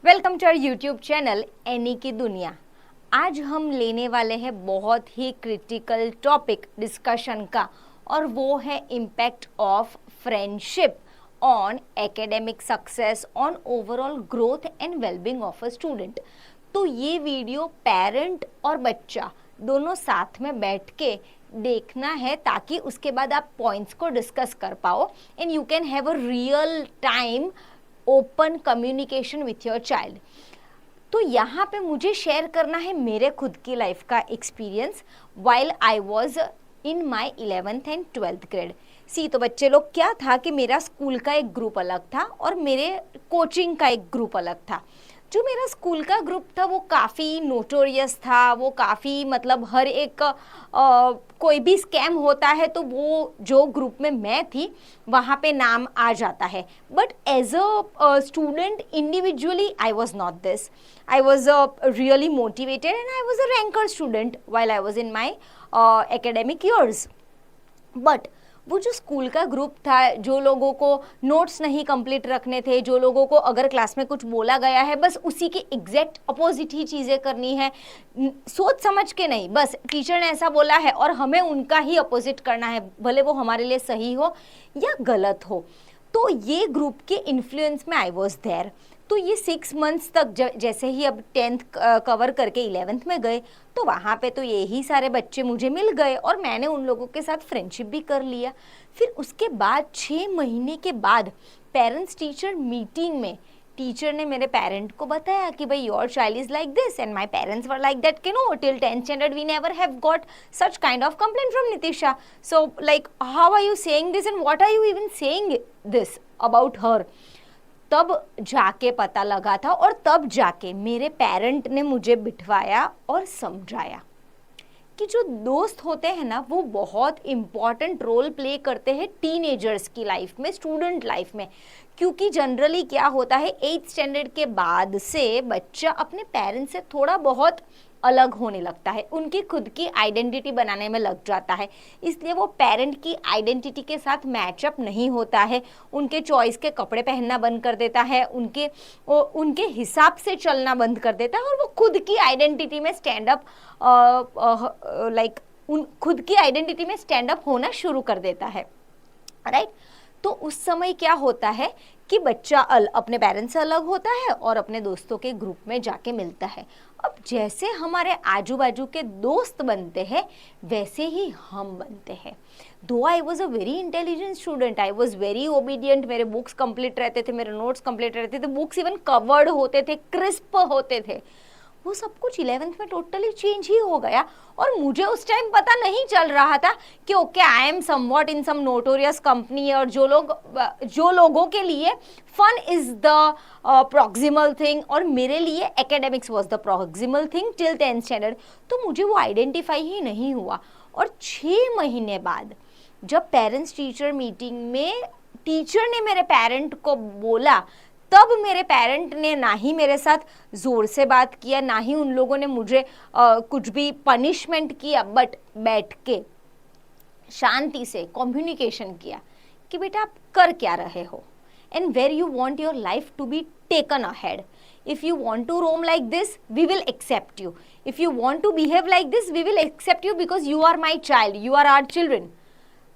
Welcome to our YouTube channel Annie की दुनिया। आज हम लेने वाले हैं बहुत ही क्रिटिकल टॉपिक डिस्कशन का, और वो है impact of friendship on academic success, on overall growth and wellbeing of a student. तो ये वीडियो पेरेंट और बच्चा दोनों साथ में बैठ के देखना है, ताकि उसके बाद आप पॉइंट्स को डिस्कस कर पाओ and you can have a real time open communication with your child. तो यहाँ पे मुझे शेयर करना है मेरे खुद की लाइफ का experience while I was in my 11th and 12th grade. तो बच्चे लोग क्या था कि मेरा स्कूल का एक ग्रुप अलग था और मेरे कोचिंग का एक ग्रुप अलग था। जो मेरा स्कूल का ग्रुप था वो काफ़ी नोटोरियस था, वो काफ़ी मतलब हर एक कोई भी स्कैम होता है तो वो जो ग्रुप में मैं थी वहाँ पे नाम आ जाता है। But as a student individually I was not this. I was really motivated and I was a ranker student while I was in my academic years. But वो जो स्कूल का ग्रुप था, जो लोगों को नोट्स नहीं कंप्लीट रखने थे, जो लोगों को अगर क्लास में कुछ बोला गया है बस उसी के एग्जैक्ट अपोजिट ही चीज़ें करनी है, सोच समझ के नहीं, बस टीचर ने ऐसा बोला है और हमें उनका ही अपोजिट करना है, भले वो हमारे लिए सही हो या गलत हो। तो ये ग्रुप के इन्फ्लुएंस में आई वॉज देयर। तो ये 6 मंथ्स तक जैसे ही अब 10th कवर करके 11th में गए तो वहाँ पे तो यही सारे बच्चे मुझे मिल गए और मैंने उन लोगों के साथ फ्रेंडशिप भी कर लिया। फिर उसके बाद 6 महीने के बाद पेरेंट्स टीचर मीटिंग में टीचर ने मेरे पेरेंट को बताया कि भाई your child is like this and my parents were like that कि no till 10th standard we never have got such kind of complaint from Nitisha, so like how are you saying this and what are you even saying this about her. तब जाके पता लगा था और तब जाके मेरे पेरेंट ने मुझे बिठवाया और समझाया कि जो दोस्त होते हैं ना वो बहुत इम्पॉर्टेंट रोल प्ले करते हैं टीनेजर्स की लाइफ में, स्टूडेंट लाइफ में। क्योंकि जनरली क्या होता है 8th स्टैंडर्ड के बाद से बच्चा अपने पेरेंट्स से थोड़ा बहुत अलग होने लगता है, उनकी खुद की आइडेंटिटी बनाने में लग जाता है, इसलिए वो पेरेंट की आइडेंटिटी के साथ मैचअप नहीं होता है, उनके चॉइस के कपड़े पहनना बंद कर देता है, उनके हिसाब से चलना बंद कर देता है और वो खुद की आइडेंटिटी में स्टैंड अप खुद की आइडेंटिटी में स्टैंड अप होना शुरू कर देता है, राइट। तो उस समय क्या होता है कि बच्चा अपने पेरेंट्स से अलग होता है और अपने दोस्तों के ग्रुप में जाके मिलता है। अब जैसे हमारे आजू बाजू के दोस्त बनते हैं वैसे ही हम बनते हैं। दो आई was a very intelligent student, I was very obedient, मेरे बुक्स कंप्लीट रहते थे, मेरे नोट्स कंप्लीट रहते थे, बुक्स इवन कवर्ड होते थे, क्रिस्प होते थे। वो सब कुछ 11th में टोटली चेंज ही हो गया और मुझे उस टाइम पता नहीं चल रहा था कि okay I am somewhat in some notorious company, और जो लोगों के लिए fun is the proximal thing और मेरे लिए academics was the proximal thing till 10th standard. तो मुझे वो आइडेंटिफाई ही नहीं हुआ। और 6 महीने बाद जब पेरेंट्स टीचर मीटिंग में टीचर ने मेरे पेरेंट को बोला, तब मेरे पेरेंट ने ना ही मेरे साथ ज़ोर से बात किया, ना ही उन लोगों ने मुझे कुछ भी पनिशमेंट किया, बट बैठ के शांति से कम्युनिकेशन किया कि बेटा आप कर क्या रहे हो and where you want your life to be taken ahead. If you want to roam like this we will accept you, if you want to behave like this we will accept you because you are my child, you are our children,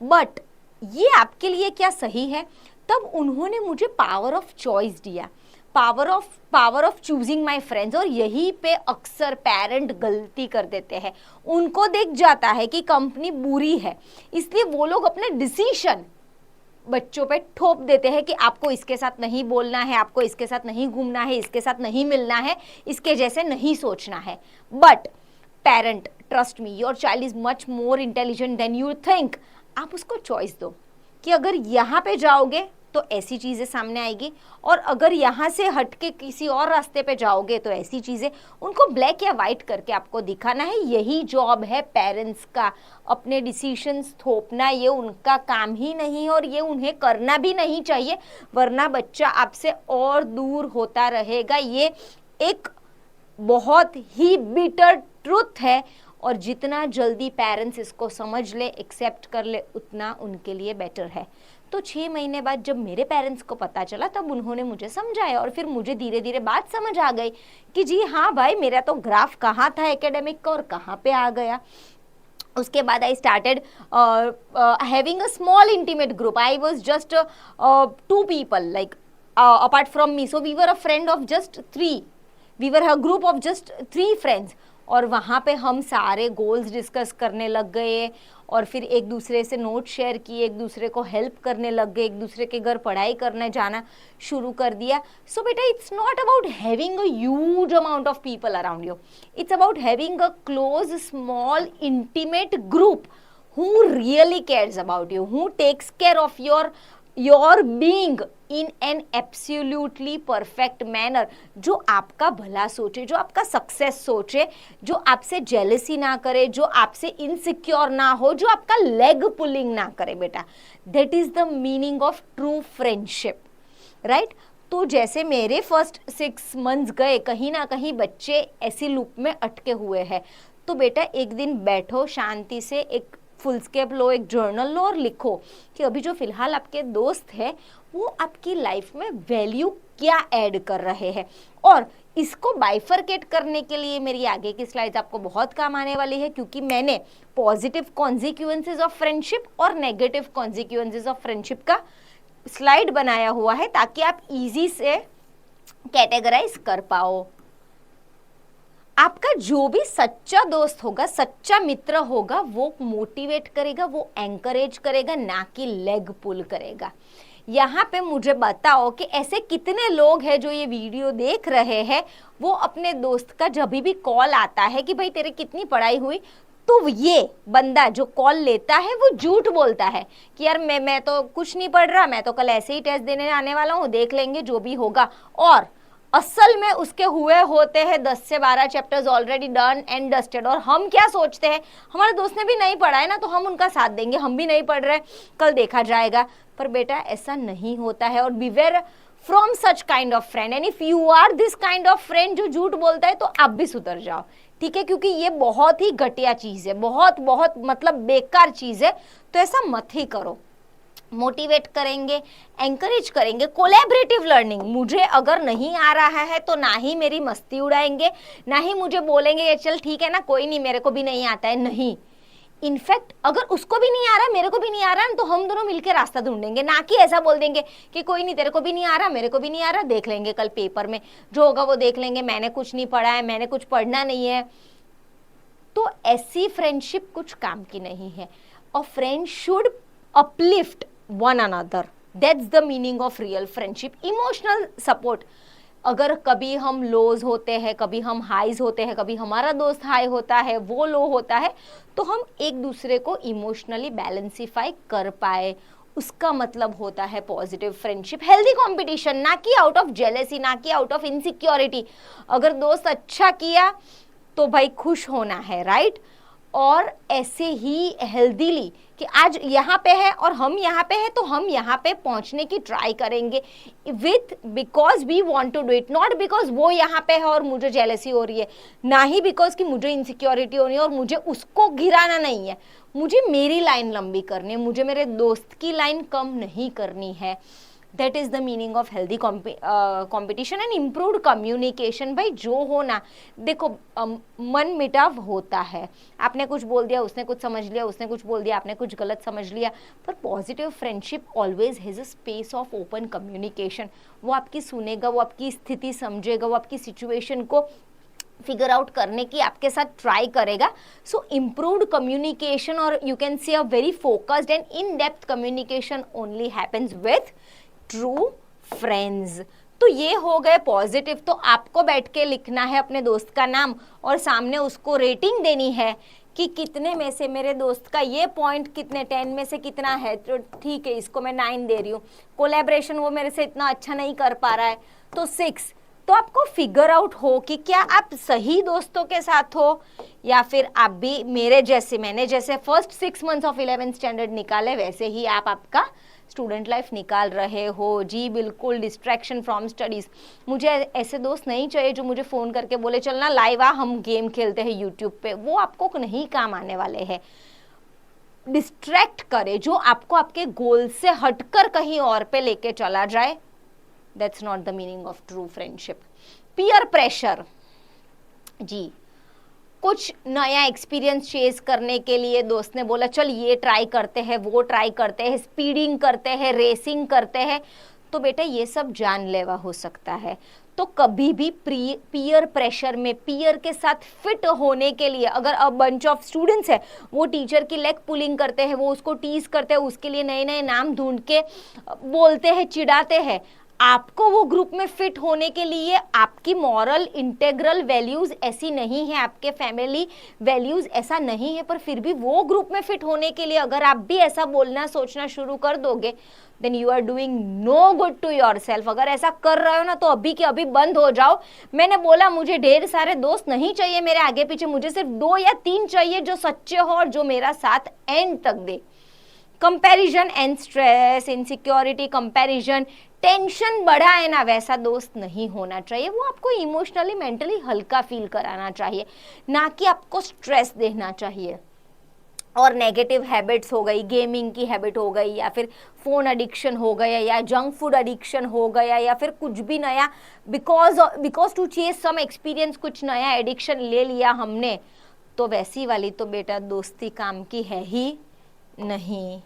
but ये आपके लिए क्या सही है। तब उन्होंने मुझे power of choice दिया, power of choosing my friends. और यहीं पे अक्सर पेरेंट गलती कर देते हैं, उनको देख जाता है कि कंपनी बुरी है, इसलिए वो लोग अपने डिसीजन बच्चों पे थोप देते हैं कि आपको इसके साथ नहीं बोलना है, आपको इसके साथ नहीं घूमना है, इसके साथ नहीं मिलना है, इसके जैसे नहीं सोचना है। But parent, trust me, your child is much more intelligent then you think. आप उसको चॉइस दो कि अगर यहाँ पे जाओगे तो ऐसी चीज़ें सामने आएगी और अगर यहाँ से हट के किसी और रास्ते पे जाओगे तो ऐसी चीज़ें। उनको ब्लैक या वाइट करके आपको दिखाना है, यही जॉब है पेरेंट्स का। अपने डिसीशंस थोपना ये उनका काम ही नहीं है और ये उन्हें करना भी नहीं चाहिए, वरना बच्चा आपसे और दूर होता रहेगा। ये एक बहुत ही बिटर ट्रुथ है और जितना जल्दी पेरेंट्स इसको समझ ले, एक्सेप्ट कर ले, उतना उनके लिए बेटर है। तो 6 महीने बाद जब मेरे पेरेंट्स को पता चला तब उन्होंने मुझे समझाया और फिर मुझे धीरे धीरे बात समझ आ गई कि जी हाँ भाई, मेरा तो ग्राफ कहाँ था एकेडमिक का और कहाँ पे आ गया। उसके बाद I started having a small intimate group. I was just 2 people like apart from me, so we were a friend of just 3. We were a group of just 3 friends. और वहाँ पे हम सारे गोल्स डिस्कस करने लग गए और फिर एक दूसरे से नोट शेयर किए, एक दूसरे को हेल्प करने लग गए, एक दूसरे के घर पढ़ाई करने जाना शुरू कर दिया. सो बेटा, it's not about having a huge amount of people around you. It's about having a close small intimate group who really cares about you, who takes care of your being in an absolutely perfect manner. जो आपका भला सोचे, जो आपका success सोचे, जो आपसे jealousy ना करे, जो आपसे इनसिक्योर ना हो, जो आपका लेग पुलिंग ना करे बेटा. That is the meaning of true friendship, right. तो जैसे मेरे फर्स्ट 6 months गए, कहीं ना कहीं बच्चे ऐसी लूप में अटके हुए हैं. तो बेटा एक दिन बैठो शांति से, एक फुल स्केप लो, एक जर्नल लो और लिखो कि अभी जो फिलहाल आपके दोस्त है वो आपकी लाइफ में वैल्यू क्या ऐड कर रहे हैं. और इसको बाइफरकेट करने के लिए मेरी आगे की स्लाइड्स आपको बहुत काम आने वाली है, क्योंकि मैंने पॉजिटिव कॉन्सिक्वेंसेज ऑफ फ्रेंडशिप और नेगेटिव कॉन्सिक्वेंसेज ऑफ फ्रेंडशिप का स्लाइड बनाया हुआ है ताकि आप इजी से कैटेगराइज कर पाओ. आपका जो भी सच्चा दोस्त होगा, सच्चा मित्र होगा, वो मोटिवेट करेगा, वो एंकरेज करेगा, ना कि लेग पुल करेगा. यहाँ पे मुझे बताओ कि ऐसे कितने लोग हैं जो ये वीडियो देख रहे हैं, वो अपने दोस्त का जब भी कॉल आता है कि भाई तेरे कितनी पढ़ाई हुई, तो ये बंदा जो कॉल लेता है वो झूठ बोलता है कि यार मैं तो कुछ नहीं पढ़ रहा, मैं तो कल ऐसे ही टेस्ट देने आने वाला हूँ, देख लेंगे जो भी होगा. और असल में उसके हुए होते हैं 10 से 12 chapters already done and dusted. और हम क्या सोचते हैं, हमारे दोस्त ने भी नहीं पढ़ा है ना तो हम उनका साथ देंगे, हम भी नहीं पढ़ रहे, कल देखा जाएगा. पर बेटा ऐसा नहीं होता है. और beware from such kind of friend. And if you are this kind of friend जो झूठ बोलता है, तो आप भी सुधर जाओ, ठीक है, क्योंकि ये बहुत ही घटिया चीज है, बहुत बहुत मतलब बेकार चीज है. तो ऐसा मत ही करो. मोटिवेट करेंगे, एंकरेज करेंगे, कोलैबोरेटिव लर्निंग. मुझे अगर नहीं आ रहा है तो ना ही मेरी मस्ती उड़ाएंगे, ना ही मुझे बोलेंगे ये चल ठीक है ना, कोई नहीं, मेरे को भी नहीं आता है. नहीं, इनफैक्ट अगर उसको भी नहीं आ रहा, मेरे को भी नहीं आ रहा, तो हम दोनों मिलकर रास्ता ढूंढेंगे. ना कि ऐसा बोल देंगे कि कोई नहीं, तेरे को भी नहीं आ रहा, मेरे को भी नहीं आ रहा, देख लेंगे कल पेपर में जो होगा वो देख लेंगे, मैंने कुछ नहीं पढ़ा है, मैंने कुछ पढ़ना नहीं है. तो ऐसी फ्रेंडशिप कुछ काम की नहीं है. अ friend should uplift one another. That's the meaning of real friendship. Emotional support. अगर कभी हम लोज होते हैं, कभी हम हाईज होते हैं, कभी हमारा दोस्त हाई होता है, वो लो होता है, तो हम एक दूसरे को इमोशनली बैलेंसिफाई कर पाए, उसका मतलब होता है पॉजिटिव फ्रेंडशिप. हेल्दी कंपटीशन, ना कि आउट ऑफ जेलेसी, ना कि आउट ऑफ इनसिक्योरिटी. अगर दोस्त अच्छा किया तो भाई खुश होना है, राइट. और ऐसे ही हेल्दीली कि आज यहाँ पे है और हम यहाँ पे है, तो हम यहाँ पे पहुँचने की ट्राई करेंगे with because we want to do it, not because वो यहाँ पे है और मुझे जेलसी हो रही है, ना ही बिकॉज कि मुझे इनसिक्योरिटी हो रही है और मुझे उसको गिराना नहीं है. मुझे मेरी लाइन लंबी करनी है, मुझे मेरे दोस्त की लाइन कम नहीं करनी है. That is the meaning of healthy competition and improved communication. भाई जो हो ना, देखो मन मिटाव होता है, आपने कुछ बोल दिया, उसने कुछ समझ लिया, उसने कुछ बोल दिया, आपने कुछ गलत समझ लिया. पर positive friendship always has a space of open communication. वो आपकी सुनेगा, वो आपकी स्थिति समझेगा, वो आपकी सिचुएशन को फिगर आउट करने की आपके साथ ट्राई करेगा. सो इम्प्रूव्ड कम्युनिकेशन और you can see a very focused and in depth communication only happens with true friends. तो ये हो गए पॉजिटिव. तो आपको बैठ के लिखना है अपने दोस्त का नाम और सामने उसको रेटिंग देनी है कि कितने में से मेरे दोस्त का ये पॉइंट कितने 10 में से कितना है, तो ठीक है इसको मैं 9 दे रही हूँ. कोलैबोरेशन वो मेरे से इतना अच्छा नहीं कर पा रहा है तो 6. तो आपको फिगर आउट हो कि क्या आप सही दोस्तों के साथ हो या फिर आप भी मैंने जैसे first 6 months of 11th standard निकाले वैसे ही आप आपका स्टूडेंट लाइफ निकाल रहे हो. जी बिल्कुल, डिस्ट्रैक्शन फ्रॉम स्टडीज. मुझे ऐसे दोस्त नहीं चाहिए जो मुझे फ़ोन करके बोले चलना लाइव आ हम गेम खेलते हैं यूट्यूब पे. वो आपको नहीं काम आने वाले हैं. डिस्ट्रैक्ट करे, जो आपको आपके गोल से हटकर कहीं और पे लेके चला जाए, that's not the meaning of true friendship. Peer pressure, जी, कुछ नया एक्सपीरियंस चेज करने के लिए दोस्त ने बोला चल ये ट्राई करते हैं, वो ट्राई करते हैं, स्पीडिंग करते हैं, रेसिंग करते हैं, तो बेटा ये सब जानलेवा हो सकता है। तो कभी भी पीयर प्रेशर में, पीयर के साथ फिट होने के लिए, अगर अ बंच ऑफ स्टूडेंट्स है, वो टीचर की लेग पुलिंग करते हैं, वो उसको टीज करते हैं, उसके लिए नए नए नाम ढूंढ के बोलते हैं, चिढ़ाते हैं, आपको वो ग्रुप में फिट होने के लिए आपकी मॉरल इंटेग्रल वैल्यूज ऐसी नहीं है, आपके फैमिली वैल्यूज ऐसा नहीं है, पर फिर भी वो ग्रुप में फिट होने के लिए अगर आप भी ऐसा बोलना सोचना शुरू कर दोगे, then you are doing no good to yourself. अगर ऐसा कर रहे हो ना तो अभी के अभी बंद हो जाओ। मैंने बोला मुझे ढेर सारे दोस्त नहीं चाहिए मेरे आगे पीछे, मुझे सिर्फ 2 या 3 चाहिए जो सच्चे हो और जो मेरा साथ एंड तक दे। Comparison and stress, insecurity, comparison, tension बढ़ाए ना, वैसा दोस्त नहीं होना चाहिए। वो आपको इमोशनली मेंटली हल्का फील कराना चाहिए, ना कि आपको स्ट्रेस देना चाहिए। और नेगेटिव हैबिट्स हो गई, गेमिंग की हैबिट हो गई, या फिर फ़ोन एडिक्शन हो गया, या जंक फूड एडिक्शन हो गया, या फिर कुछ भी नया because to chase some experience कुछ नया एडिक्शन ले लिया हमने, तो वैसी वाली तो बेटा दोस्ती काम की है ही नहीं।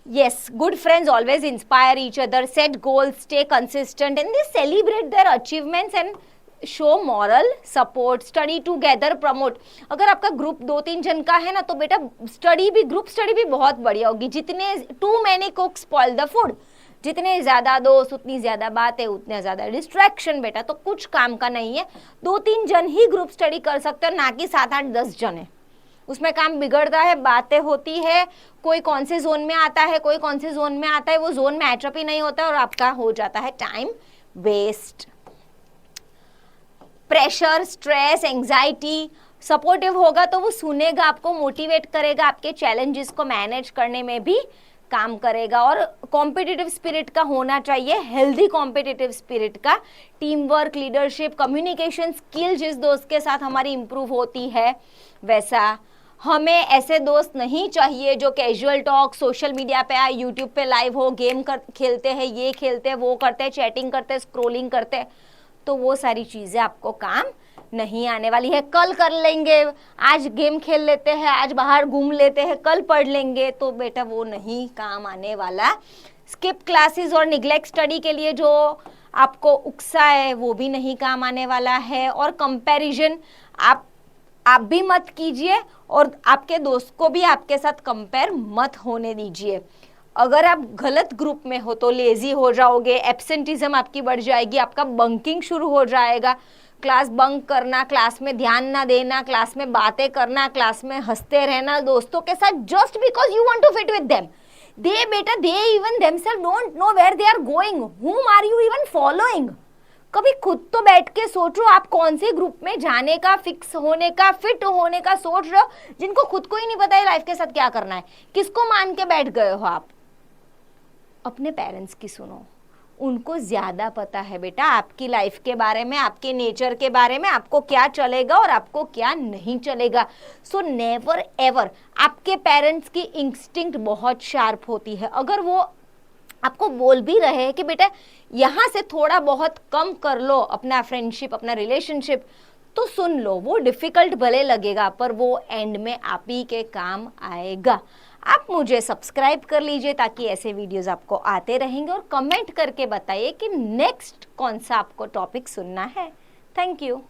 Yes, good friends always inspire each other, set goals, stay consistent, and they celebrate their achievements and show moral support, study together, promote। अगर आपका ग्रुप 2-3 जन का है ना तो बेटा स्टडी भी, ग्रुप स्टडी भी बहुत बढ़िया होगी। जितने too many cooks spoil the food, जितने ज़्यादा दोस्त उतनी ज़्यादा बातें, उतने ज़्यादा डिस्ट्रैक्शन, बेटा तो कुछ काम का नहीं है। 2-3 जन ही ग्रुप स्टडी कर सकते हो, ना कि 7-8-10 जन है। उसमें काम बिगड़ता है, बातें होती है, कोई कौन से जोन में आता है, कोई कौन से जोन में आता है, वो जोन मैचअप ही नहीं होता और आपका हो जाता है time waste. Pressure, stress, anxiety, supportive होगा तो वो सुनेगा, आपको मोटिवेट करेगा, आपके चैलेंजेस को मैनेज करने में भी काम करेगा। और कॉम्पिटिटिव स्पिरिट का होना चाहिए, हेल्दी कॉम्पिटिटिव स्पिरिट का। Team work, leadership, communication skill जिस दोस्त के साथ हमारी इंप्रूव होती है वैसा। हमें ऐसे दोस्त नहीं चाहिए जो कैजुअल टॉक, सोशल मीडिया पे आए, यूट्यूब पे लाइव हो, गेम खेलते हैं, ये खेलते हैं, वो करते हैं, चैटिंग करते हैं, स्क्रोलिंग करते हैं, तो वो सारी चीज़ें आपको काम नहीं आने वाली है। कल कर लेंगे, आज गेम खेल लेते हैं, आज बाहर घूम लेते हैं, कल पढ़ लेंगे, तो बेटा वो नहीं काम आने वाला। स्किप क्लासेस और निग्लेक्ट स्टडी के लिए जो आपको उकसा है वो भी नहीं काम आने वाला है। और कंपैरिजन आप भी मत कीजिए और आपके दोस्त को भी आपके साथ कंपेयर मत होने दीजिए। अगर आप गलत ग्रुप में हो तो लेजी हो जाओगे, एब्सेंटिज्म आपकी बढ़ जाएगी, आपका बंकिंग शुरू हो जाएगा, क्लास बंक करना, क्लास में ध्यान ना देना, क्लास में बातें करना, क्लास में हंसते रहना दोस्तों के साथ just because you want to fit with them. They even themselves don't know where they are going, whom are you even following. कभी खुद तो बैठ के सोचो आप कौन से ग्रुप में जाने का, फिक्स होने का, फिट होने का सोच रहे हो, जिनको खुद को ही नहीं पता है लाइफ के साथ क्या करना है। किसको मान के बैठ गए हो आप? अपने पेरेंट्स की सुनो, उनको ज्यादा पता है बेटा आपकी लाइफ के बारे में, आपके नेचर के बारे में, आपको क्या चलेगा और आपको क्या नहीं चलेगा। सो नेवर एवर, आपके पेरेंट्स की इंस्टिंक्ट बहुत शार्प होती है। अगर वो आपको बोल भी रहे हैं कि बेटा यहाँ से थोड़ा बहुत कम कर लो अपना फ्रेंडशिप, अपना रिलेशनशिप, तो सुन लो। वो डिफिकल्ट भले लगेगा पर वो एंड में आप ही के काम आएगा। आप मुझे सब्सक्राइब कर लीजिए ताकि ऐसे वीडियोस आपको आते रहेंगे, और कमेंट करके बताइए कि नेक्स्ट कौन सा आपको टॉपिक सुनना है। Thank you.